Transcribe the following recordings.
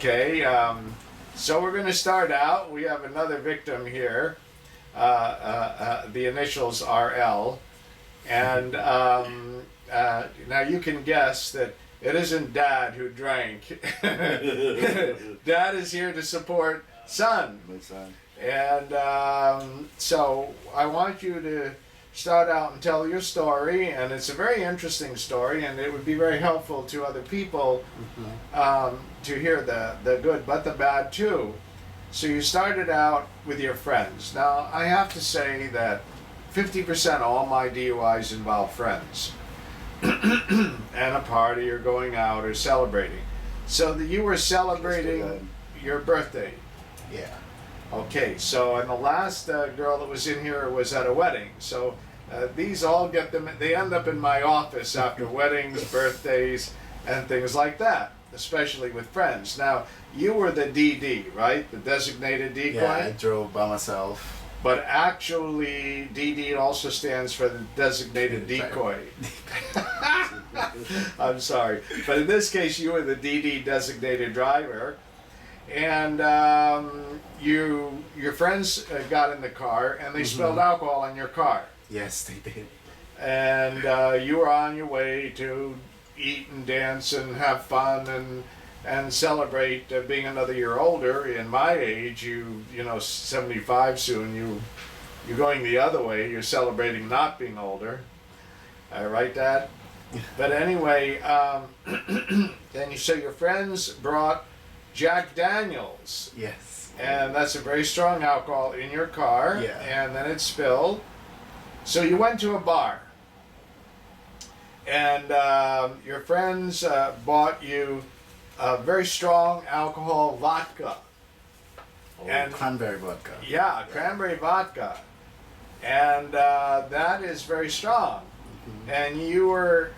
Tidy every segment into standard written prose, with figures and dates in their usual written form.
Okay, so we're going to start out. We have another victim here. The initials are L. And now you can guess that it isn't Dad who drank. Dad is here to support Son. My son. And so I want you to start out and tell your story, and it's a very interesting story, and it would be very helpful to other people to hear the good but the bad too. So you started out with your friends. Now I have to say that 50% of all my DUIs involve friends and a party or going out or celebrating. So that you were celebrating your birthday. Yeah. Okay, so and the last girl that was in here was at a wedding. So these all get them, they end up in my office after weddings, birthdays, and things like that, especially with friends. Now, you were the DD, right? The designated decoy? Yeah, I drove by myself. But actually, DD also stands for the designated decoy. I'm sorry. But in this case, you were the DD designated driver. And your friends got in the car and they spilled alcohol in your car. Yes, they did. And you were on your way to eat and dance and have fun and celebrate being another year older. In my age, you know, 75 soon, you're going the other way. You're celebrating not being older. Right, Dad? But anyway, then so your friends brought Jack Daniels. Yes. And that's a very strong alcohol in your car. Yeah. And then it spilled. So you went to a bar. And your friends bought you very strong alcohol vodka. Oh, and cranberry vodka. Yeah, cranberry vodka. And that is very strong. And you were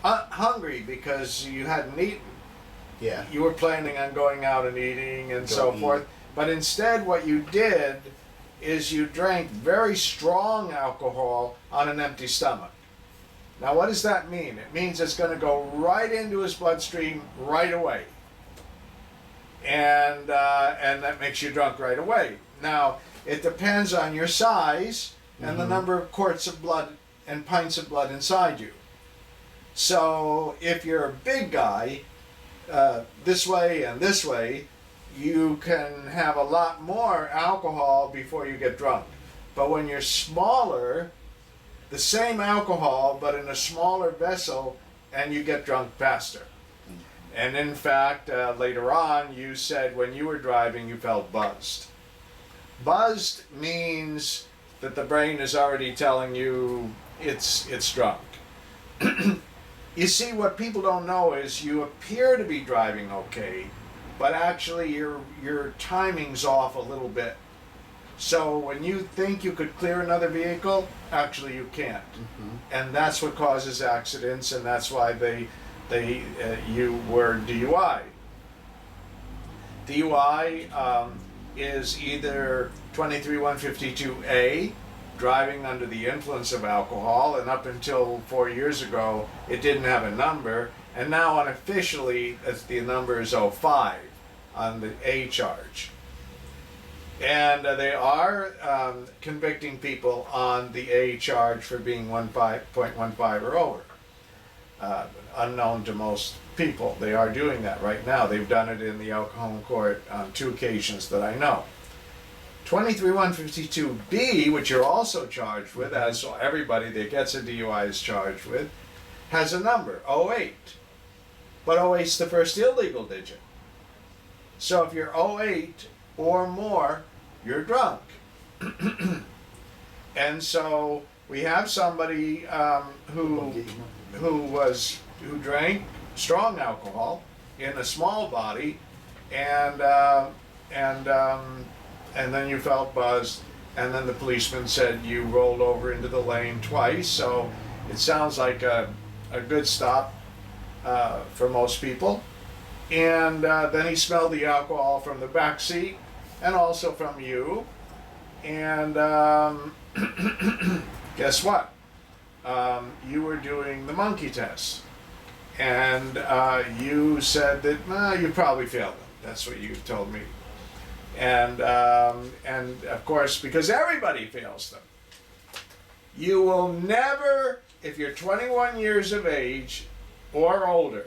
hungry because you hadn't eaten. Yeah. You were planning on going out and eating and so forth. But instead what you did is you drank very strong alcohol on an empty stomach. Now what does that mean? It means it's going to go right into his bloodstream right away. And that makes you drunk right away. Now it depends on your size and the number of quarts of blood and pints of blood inside you. So if you're a big guy, this way and this way, you can have a lot more alcohol before you get drunk. But when you're smaller, the same alcohol but in a smaller vessel, and you get drunk faster. And in fact, later on, you said when you were driving, you felt buzzed. Buzzed means that the brain is already telling you it's drunk. You see, what people don't know is you appear to be driving okay, but actually your timing's off a little bit. So when you think you could clear another vehicle, actually you can't. And that's what causes accidents, and that's why you were DUI. DUI is either 23152A, driving under the influence of alcohol, and up until 4 years ago it didn't have a number, and now unofficially the number is 05 on the A charge. And they are convicting people on the A charge for being 1.15 or over. Unknown to most people. They are doing that right now. They've done it in the Oklahoma court on 2 occasions that I know. 23152B, which you're also charged with, as everybody that gets a DUI is charged with, has a number, 08. But 08's the first illegal digit. So if you're 08 or more, you're drunk. And so we have somebody who drank strong alcohol in a small body, and then you felt buzzed, and then the policeman said you rolled over into the lane twice. So it sounds like a good stop for most people. And then he smelled the alcohol from the back seat and also from you. And guess what? You were doing the monkey test. And you said that you probably failed them. That's what you told me. And of course, because everybody fails them. You will never, if you're 21 years of age or older,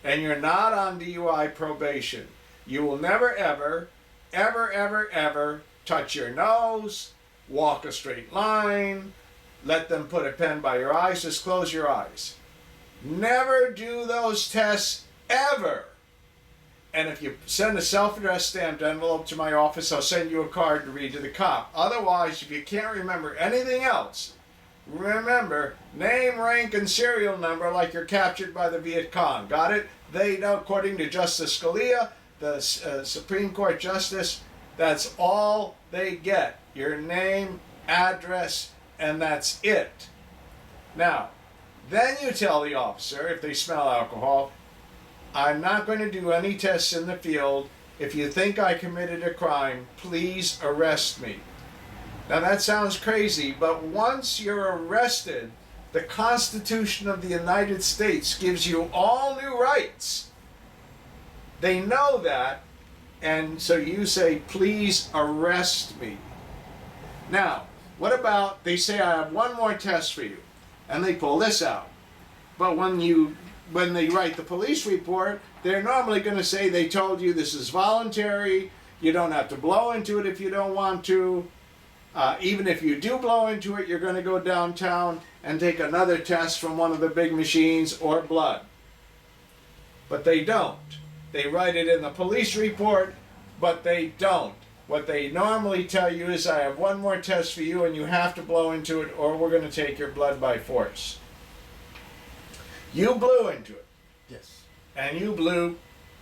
and you're not on DUI probation, you will never, ever, ever, ever, ever touch your nose, walk a straight line, let them put a pen by your eyes, just close your eyes. Never do those tests, ever. And if you send a self-addressed stamped envelope to my office, I'll send you a card to read to the cop. Otherwise, if you can't remember anything else, remember name, rank, and serial number like you're captured by the Viet Cong. Got it? They know, according to Justice Scalia, the Supreme Court Justice, that's all they get. Your name, address, and that's it. Now, then you tell the officer, if they smell alcohol, I'm not going to do any tests in the field. If you think I committed a crime, please arrest me. Now that sounds crazy, but once you're arrested, the Constitution of the United States gives you all new rights. They know that, and so you say, please arrest me. Now, what about, they say, I have one more test for you, and they pull this out. But when they write the police report, they're normally going to say they told you this is voluntary, you don't have to blow into it if you don't want to. Even if you do blow into it, you're going to go downtown and take another test from one of the big machines or blood. But they don't. They write it in the police report, but they don't. What they normally tell you is, I have one more test for you and you have to blow into it or we're going to take your blood by force. You blew into it. Yes. And you blew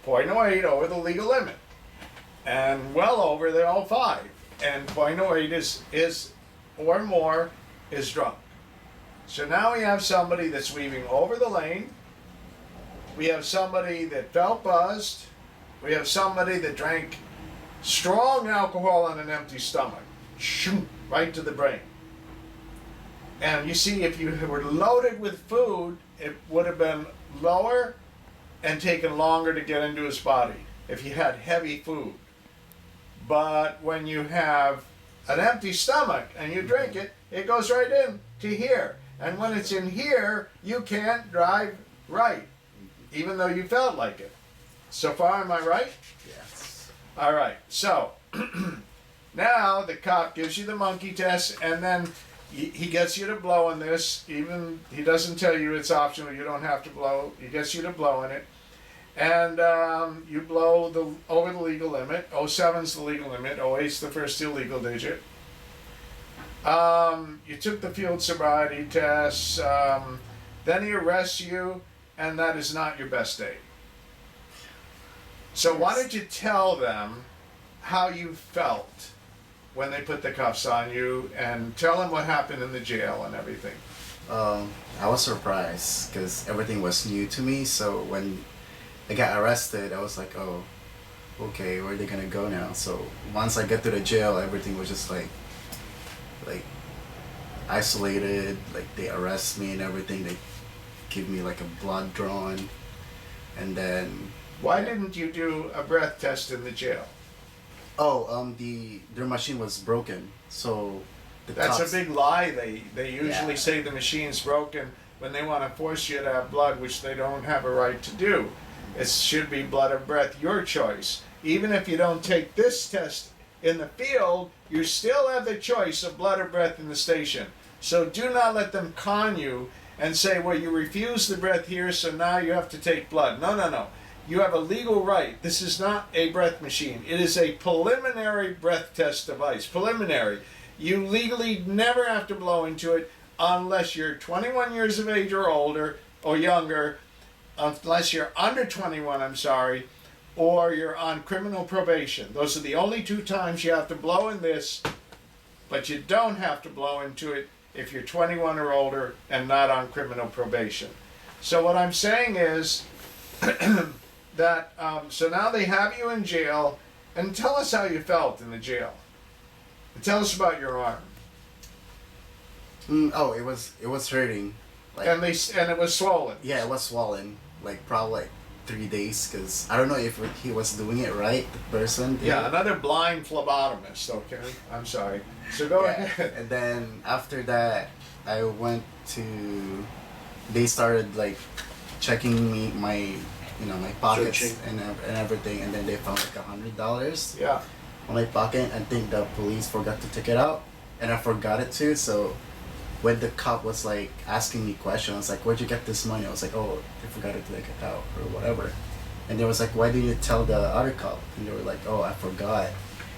0.08 over the legal limit. And well over the 0.05. And 0.08 is or more is drunk. So now we have somebody that's weaving over the lane. We have somebody that felt buzzed. We have somebody that drank strong alcohol on an empty stomach. Shoom, right to the brain. And you see, if you were loaded with food, it would have been lower and taken longer to get into his body if you had heavy food. But when you have an empty stomach and you drink it, it goes right in to here. And when it's in here, you can't drive right, even though you felt like it. So far, am I right? Yes. All right. So now the cop gives you the monkey test, and then he gets you to blow in this. Even he doesn't tell you it's optional. You don't have to blow. He gets you to blow in it. And you blow over the legal limit. 07's the legal limit. 08's the first illegal digit. You took the field sobriety test. Then he arrests you, and that is not your best day. So why don't you tell them how you felt when they put the cuffs on you, and tell them what happened in the jail and everything. I was surprised because everything was new to me. So when I got arrested, I was like, oh, okay, where are they gonna go now? So once I get to the jail, everything was just like isolated. Like they arrest me and everything. They give me like a blood drawn, and then. Why didn't you do a breath test in the jail? Oh, their machine was broken, so That's cops, a big lie. They usually Yeah. say the machine's broken when they want to force you to have blood, which they don't have a right to do. It should be blood or breath, your choice. Even if you don't take this test in the field, you still have the choice of blood or breath in the station. So do not let them con you and say, well, you refused the breath here, so now you have to take blood. No, no, no. You have a legal right. This is not a breath machine. It is a preliminary breath test device. Preliminary. You legally never have to blow into it unless you're 21 years of age or older or younger, unless you're under 21, I'm sorry, or you're on criminal probation. Those are the only two times you have to blow in this, but you don't have to blow into it if you're 21 or older and not on criminal probation. So what I'm saying is that, so now they have you in jail, and tell us how you felt in the jail. And tell us about your arm. Oh, it was hurting. Like, And it was swollen. yeah, it was swollen. Like probably like 3 days because I don't know if he was doing it right, the person. Yeah, another blind phlebotomist. Okay, I'm sorry. So go ahead. And then after that, I went to. They started like checking me my pockets Searching. and everything, and then they found like $100 Yeah. on my pocket. I think the police forgot to take it out, and I forgot it too. So when the cop was like asking me questions, like, "Where'd you get this money?" I was like, "Oh, they forgot to take it out or whatever." And they was like, "Why didn't you tell the other cop?" And they were like, "Oh, I forgot."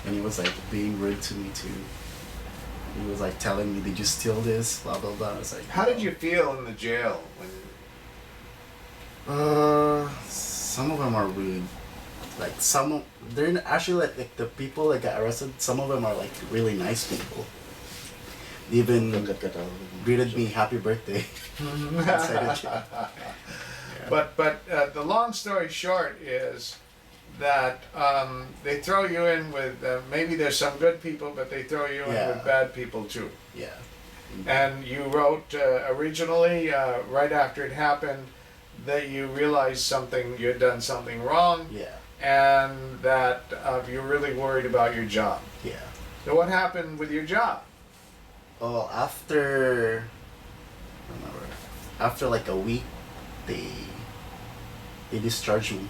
And he was like being rude to me too. He was like telling me, "Did you steal this?" Blah blah blah. I was like, How did you feel in the jail when? Some of them are rude. Like they're actually like the people that got arrested. Some of them are like really nice people. They even greeted me happy birthday. Outside the jail. Yeah. But the long story short is that they throw you in with maybe there's some good people, but they throw you in Yeah. with bad people too. Yeah. And you wrote originally, right after it happened, that you realized you had done something wrong, Yeah. and that you're really worried about your job. Yeah. So what happened with your job? Oh, after like a week, they discharged me.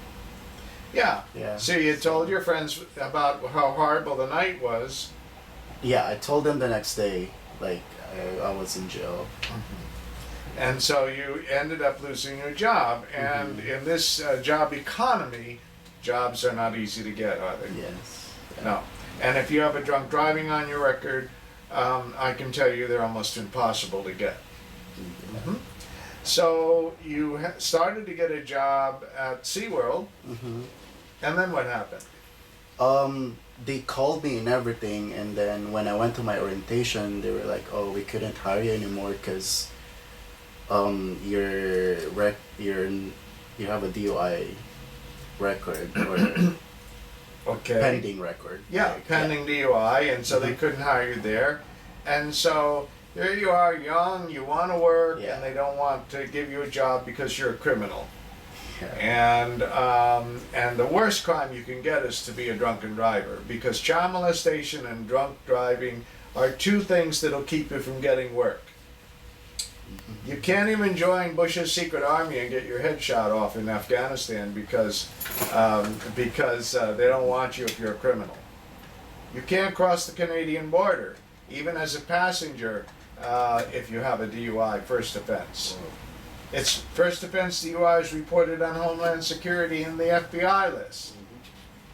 Yeah. Yeah. So you told your friends about how horrible the night was. Yeah, I told them the next day, like I was in jail. And so you ended up losing your job. And in this job economy, jobs are not easy to get, are they? Yes. Yeah. No. And if you have a drunk driving on your record, I can tell you they're almost impossible to get. Mhm. So you started to get a job at SeaWorld, Mhm. and then what happened? They called me and everything, and then when I went to my orientation, they were like, "Oh, we couldn't hire you anymore because, you have a DUI record or Okay. pending record." Yeah, Like, pending DUI, and so they Mhm. couldn't hire you there. And so here you are, young, you want to work, Yeah. and they don't want to give you a job because you're a criminal. Yeah. And the worst crime you can get is to be a drunken driver, because child molestation and drunk driving are two things that'll keep you from getting work. You can't even join Bush's secret army and get your head shot off in Afghanistan because they don't want you if you're a criminal. You can't cross the Canadian border, even as a passenger, if you have a DUI, first offense. It's first offense DUI is reported on Homeland Security in the FBI list.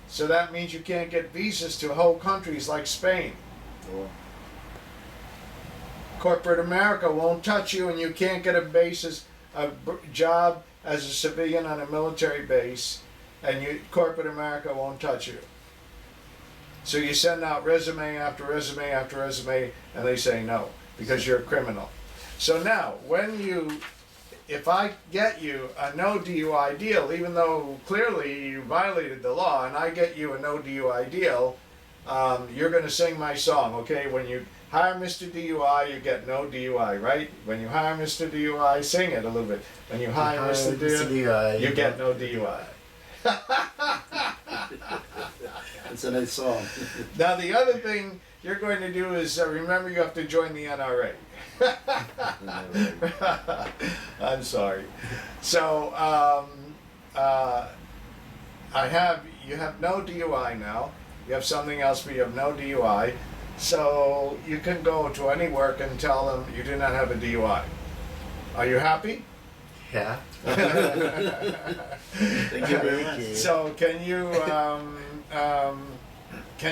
So that means you can't get visas to whole countries like Spain. Corporate America won't touch you, and you can't get a job as a civilian on a military base, and corporate America won't touch you. So you send out resume after resume after resume, and they say no, because you're a criminal. So now, if I get you a no DUI deal, even though clearly you violated the law, and I get you a no DUI deal, you're going to sing my song, okay? When you hire Mr. DUI, you get no DUI, right? When you hire Mr. DUI, sing it a little bit. When you hire Mr. DUI, you get no DUI. It's a nice song. Now the other thing you're going to do is remember you have to join the NRA. I'm sorry. So you have no DUI now. You have something else, but you have no DUI. So you can go to any work and tell them you do not have a DUI. Are you happy? Yeah. Thank you very much. So can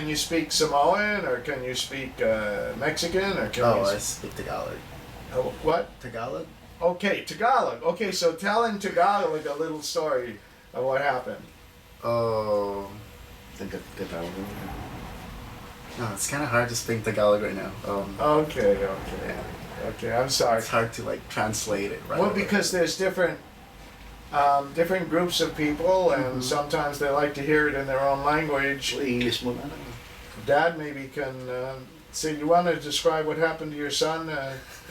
you speak Samoan, or can you speak Mexican, or can Oh, you I speak Tagalog. what? Tagalog? Okay, Tagalog. Okay, so tell in Tagalog a little story of what happened. Oh, no, it's kind of hard to speak Tagalog right now. Okay. Yeah. Okay, I'm sorry. It's hard to like translate it right Well, away. because there's different groups of people, and sometimes they like to hear it in their own language. English mo na. Dad maybe can say, you want to describe what happened to your son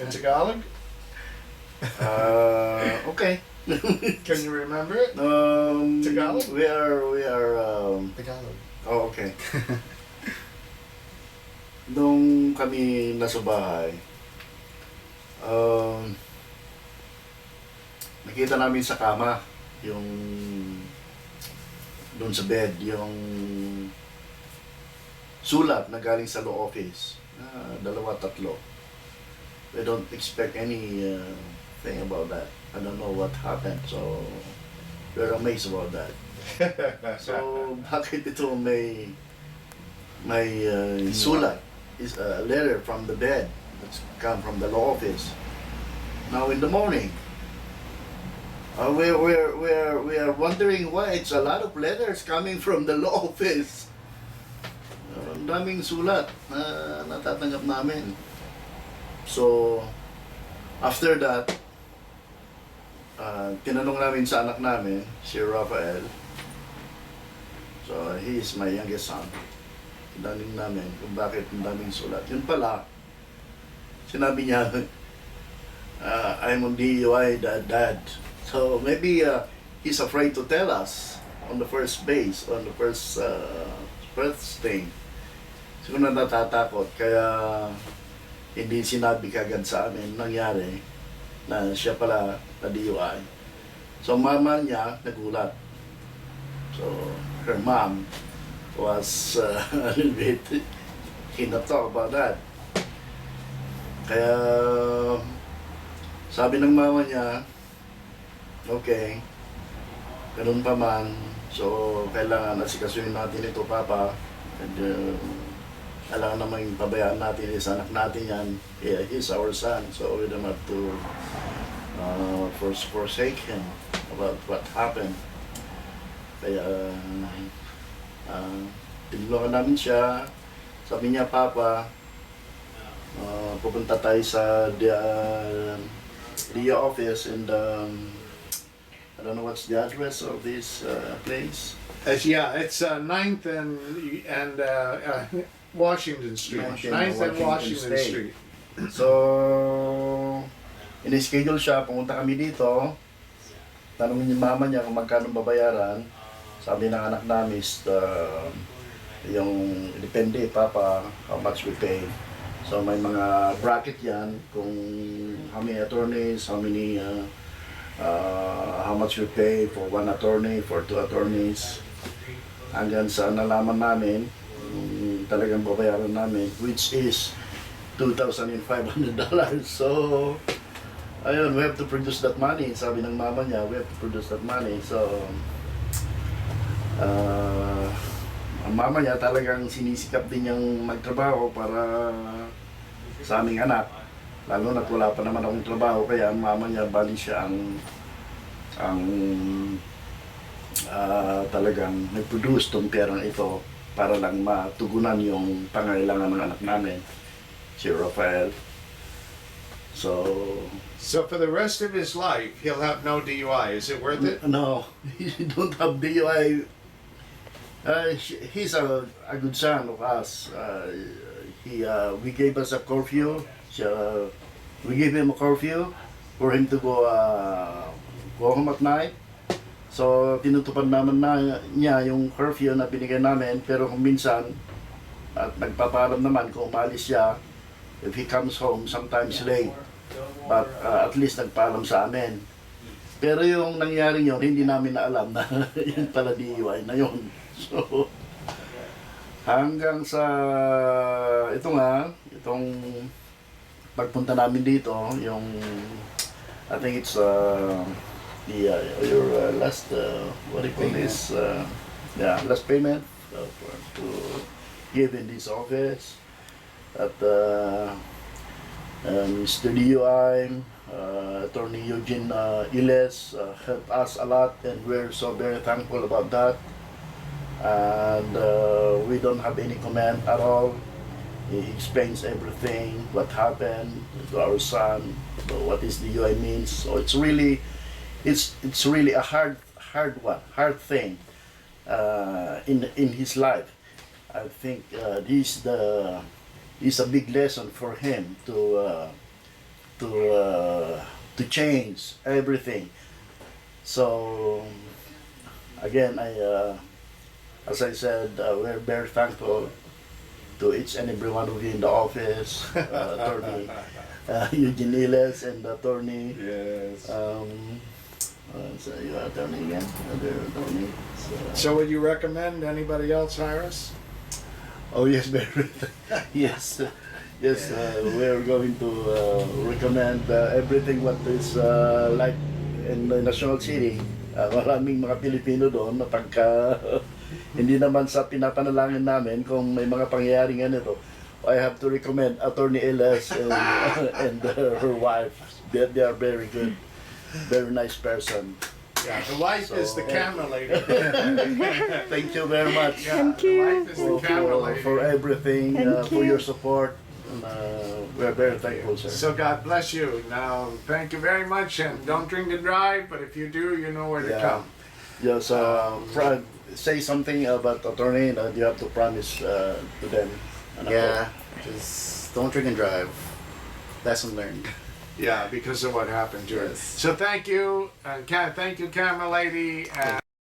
in Tagalog? Okay. Can you remember it? Tagalog? We are, Tagalog. oh, okay. Nung kami nasa bahay, nakita namin sa kama, yung doon sa bed, yung sulat na galing sa law office. Dalawa, tatlo. I don't expect any thing about that. I don't know what happened, so we're amazed about that. So, bakit ito may sulat? Is a letter from the bed that's come from the law office. Now in the morning, we are wondering why it's a lot of letters coming from the law office. Ang daming sulat na natatanggap namin. So, after that, tinanong namin sa anak namin, si Rafael. So, he is my youngest son. Tinanong namin kung bakit ang daming sulat. Yun pala, sinabi niya, I'm on DUI, dad. So, maybe he's afraid to tell us on the first base, on the first thing. Siguro natatakot, kaya hindi sinabi kagad sa amin nangyari na siya pala na DUI. So, mama niya nagulat. So, her mom was a little bit cannot talk about that. Kaya sabi ng mama niya, okay, ganun pa man, so kailangan asikasuhin natin ito, Papa. And alam naman pabayaan natin sa anak natin yan. Yeah, he's our son, so we don't have to forsake him about what happened. Kaya tinulungan namin siya. Sabi niya, Papa, pupunta tayo sa DIA office and I don't know what's the address of this place. Yeah, it's 9th and Washington Street. 9th and Washington Street. So, in-schedule siya, pumunta kami dito. Tanungin yung mama niya kung magkano babayaran. Sabi ng anak namin is yung depende, Papa, how much we pay. So may mga bracket yan kung how many attorneys, how much we pay for one attorney, for two attorneys. Hanggang sa nalaman namin, talagang babayaran namin, which is $2,500. So, ayun, we have to produce that money. Sabi ng mama niya, we have to produce that money. So, ang mama niya talagang sinisikap din niyang magtrabaho para sa aming anak. Lalo na't wala pa naman akong trabaho, kaya ang mama niya, bali siya ang talagang nag-produce tong perang ito para lang matugunan yung pangailangan ng anak namin, si Rafael. So for the rest of his life, he'll have no DUI. Is it worth it? No, he don't have DUI. He's a good son of us. We gave us a curfew. We gave him a curfew for him to go home at night. So, tinutupad naman niya yung curfew na binigay namin. Pero kung minsan, at nagpapaalam naman kung umalis siya, if he comes home, sometimes late. But at least nagpaalam sa amin. Pero yung nangyari yun, hindi namin na alam na yun pala DUI na yun. So, hanggang sa itong pagpunta namin dito, yung I think it's your last what do you call this? Last payment to give in this office at Mr. DUI, Attorney Eugene Iles helped us a lot, and we're so very thankful about that. And we don't have any comment at all. He explains everything, what happened to our son, what is DUI means. So it's really a hard thing in his life. I think this is a big lesson for him to to change everything. So again, as I said, we're very thankful to each and every one of you in the office, Attorney Eugene Iles and Attorney. Yes. So you are attorney again, other attorney. So would you recommend anybody else hire us? Oh yes, very. Yes, yes. We're going to recommend everything what is like in the national city. Maraming mga Pilipino doon na pagka hindi naman sa pinapanalangin namin kung may mga pangyayari ganito. I have to recommend Attorney Iles and her wife. They are very good, very nice person. Yeah, the wife is the camera lady. Thank you very much. Yeah, Thank the you. wife is the camera lady. For everything, Thank for you. your support. And, we're very thankful, sir. So God bless you. Now, thank you very much, and don't drink and drive. But if you do, you know where to Yeah. come. Yes, say something about attorney that you have to promise to them. Ano Yeah, just don't drink and drive. Lesson learned. Yeah, because of what happened to her. Yes. So thank you, thank you, camera lady.